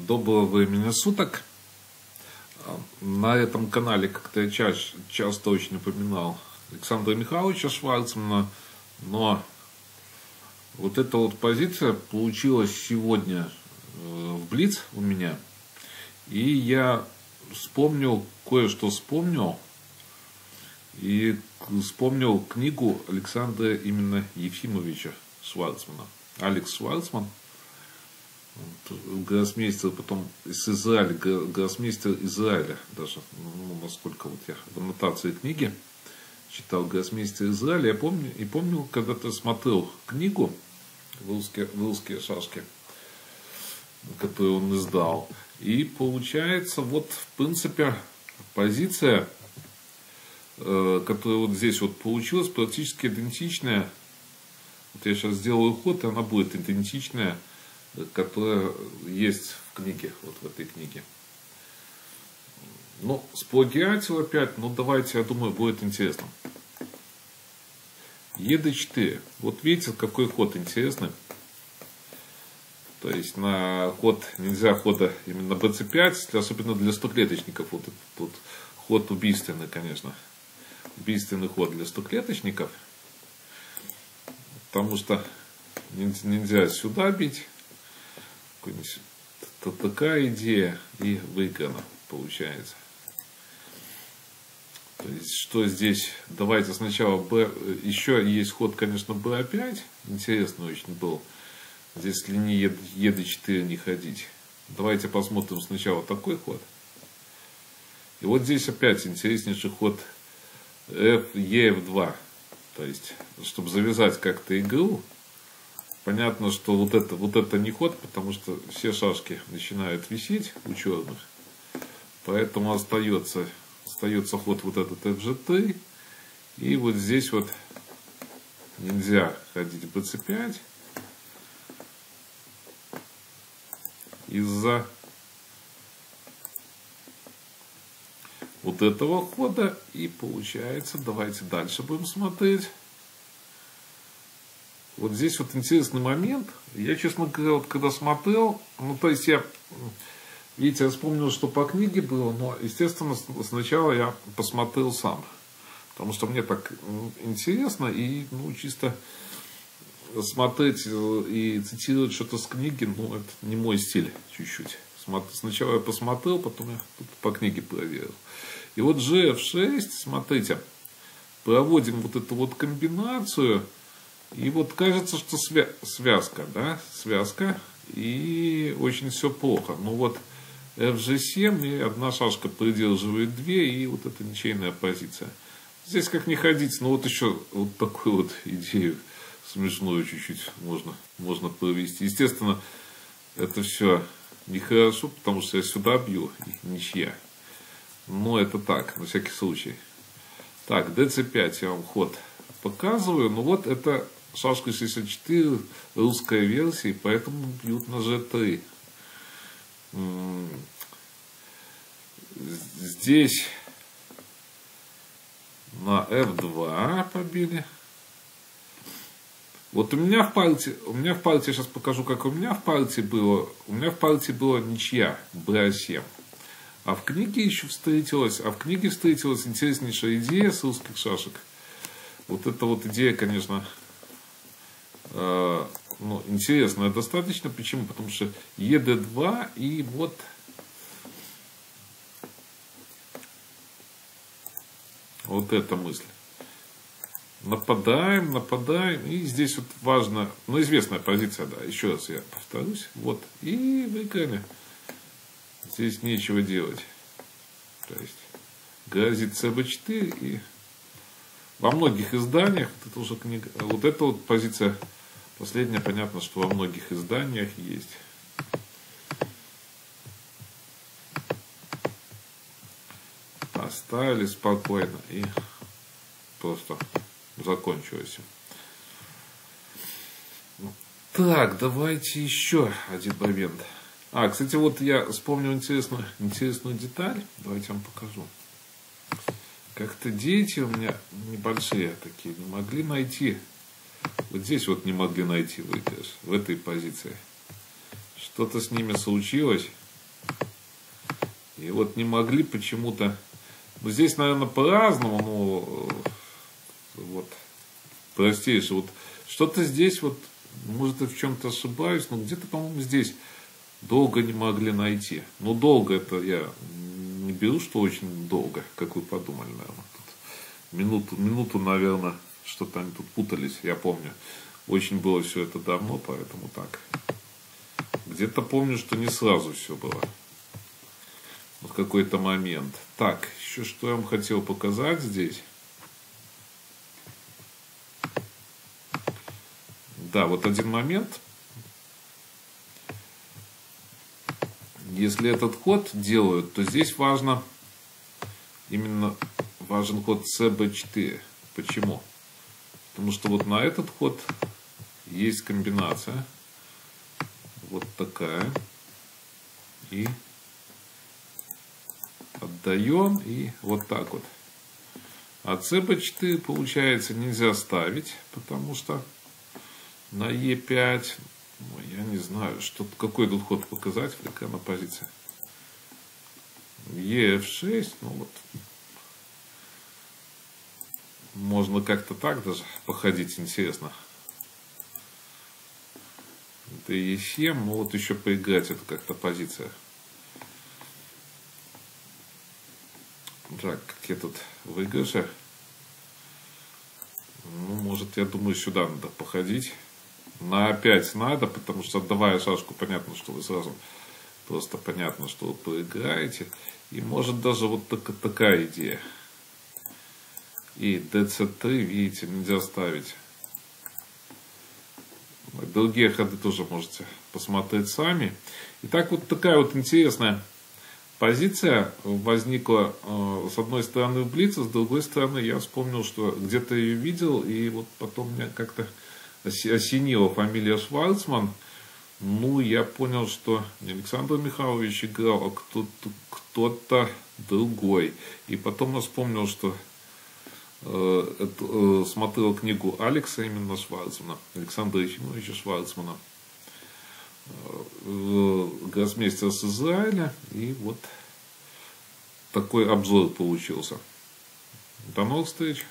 Доброго времени суток. На этом канале как-то я часто очень упоминал Александра Михайловича Шварцмана, но вот эта вот позиция получилась сегодня в Блиц у меня, и я вспомнил, кое-что вспомнил, и вспомнил книгу Александра именно Ефимовича Шварцмана. Алекс Шварцман, гроссмейстер, потом из Израиля, гроссмейстер Израиля, даже, насколько вот я в аннотации книги читал гроссмейстер Израиля, я помню, когда-то смотрел книгу «Русские шашки», которую он издал, и получается, вот, в принципе, позиция, которая вот здесь вот получилась, практически идентичная. Вот я сейчас сделаю ход, и она будет идентичная, которая есть в книге, вот в этой книге. Ну, сплагиатил опять, ну давайте, я думаю, будет интересно. ЕД4. Вот видите, какой ход интересный. То есть на ход, нельзя хода именно БЦ5, особенно для стоклеточников. Вот этот вот ход убийственный, конечно. Убийственный ход для стоклеточников. Потому что нельзя сюда бить. Такая идея и выиграна получается. То есть, что здесь? Давайте сначала Б. Еще есть ход, конечно, Б5. Интересно очень был. Здесь линии ЕД4 не ходить. Давайте посмотрим сначала такой ход. И вот здесь опять интереснейший ход ЕФ2. То есть, чтобы завязать как-то игру. Понятно, что вот это не ход, потому что все шашки начинают висеть у черных. Поэтому остается ход вот этот FG3. И вот здесь вот нельзя ходить BC5. Из-за вот этого хода. И получается, давайте дальше будем смотреть. Вот здесь вот интересный момент. Я, честно говоря, вот когда смотрел, ну, то есть видите, я вспомнил, что по книге было, но, естественно, сначала я посмотрел сам. Потому что мне так интересно, и, ну, чисто смотреть и цитировать что-то с книги, ну, это не мой стиль чуть-чуть. Сначала я посмотрел, потом я по книге проверил. И вот GF6, смотрите, проводим вот эту вот комбинацию. И вот кажется, что связка, да, связка, и очень все плохо. Ну вот FG7, и одна шашка придерживает две, и вот это ничейная позиция. Здесь как не ходить, но вот еще вот такую вот идею смешную чуть-чуть можно провести. Естественно, это все нехорошо, потому что я сюда бью, и ничья. Но это так, на всякий случай. Так, DC5 я вам ход показываю, ну вот это шашка 64 русская версия, поэтому бьют на G3. Здесь на F2 побили. Вот у меня в партии, сейчас покажу, как у меня в партии было. У меня в партии была ничья, BA7. А в книге встретилась интереснейшая идея с русских шашек. Вот эта вот идея, конечно, ну, интересная достаточно. Почему? Потому что ЕД2 и вот эта мысль. Нападаем. И здесь вот важно, ну, известная позиция, да, еще раз я повторюсь. Вот, и выиграли. Здесь нечего делать. То есть, грозит ЦБ4 и во многих изданиях, это уже книга, вот эта вот позиция последняя, понятно, что во многих изданиях есть. Оставили спокойно и просто закончилось. Так, давайте еще один момент. Кстати, вот я вспомнил интересную деталь. Давайте я вам покажу. Как-то дети у меня небольшие такие не могли найти. Вот здесь вот не могли найти выигрыш, в этой позиции. Что-то с ними случилось. И вот не могли почему-то... Ну, здесь, наверное, по-разному, но вот простейшее. Вот что-то здесь, вот, может, я в чем-то ошибаюсь, но где-то, по-моему, здесь долго не могли найти. Ну, долго это я не беру, что очень долго, как вы подумали, наверное. Тут минуту, наверное, что-то они тут путались, я помню. Очень было все это давно, поэтому так. Где-то помню, что не сразу все было. В какой-то момент. Так, еще что я вам хотел показать здесь. Да, вот один момент. Если этот ход делают, то здесь важен ход cb4. Почему? Потому что вот на этот ход есть комбинация. Вот такая. И отдаем, и вот так вот. А cb4, получается, нельзя ставить, потому что на e5, я не знаю, какой тут ход показать, какая на позиция. ef6, ну вот. Можно как-то так даже походить, интересно. Это e7, ну вот еще поиграть, это как-то позиция. Так, какие тут выигрыши? Ну, может, я думаю, сюда надо походить. На А5 надо, потому что отдавая шашку, понятно, что вы сразу просто понятно, что вы проиграете. И может даже вот такая идея. И dc3, видите, нельзя ставить. Другие ходы тоже можете посмотреть сами. Итак, вот такая вот интересная позиция возникла с одной стороны в блице, с другой стороны я вспомнил, что где-то ее видел, и вот потом меня как-то осенила фамилия Шварцман. Ну, я понял, что не Александр Михайлович играл, а кто-то другой. И потом я вспомнил, что смотрел книгу Алекса именно Шварцмана, Александра Ефимовича Шварцмана, гроссмейстер с Израиля. И вот такой обзор получился. До новых встреч!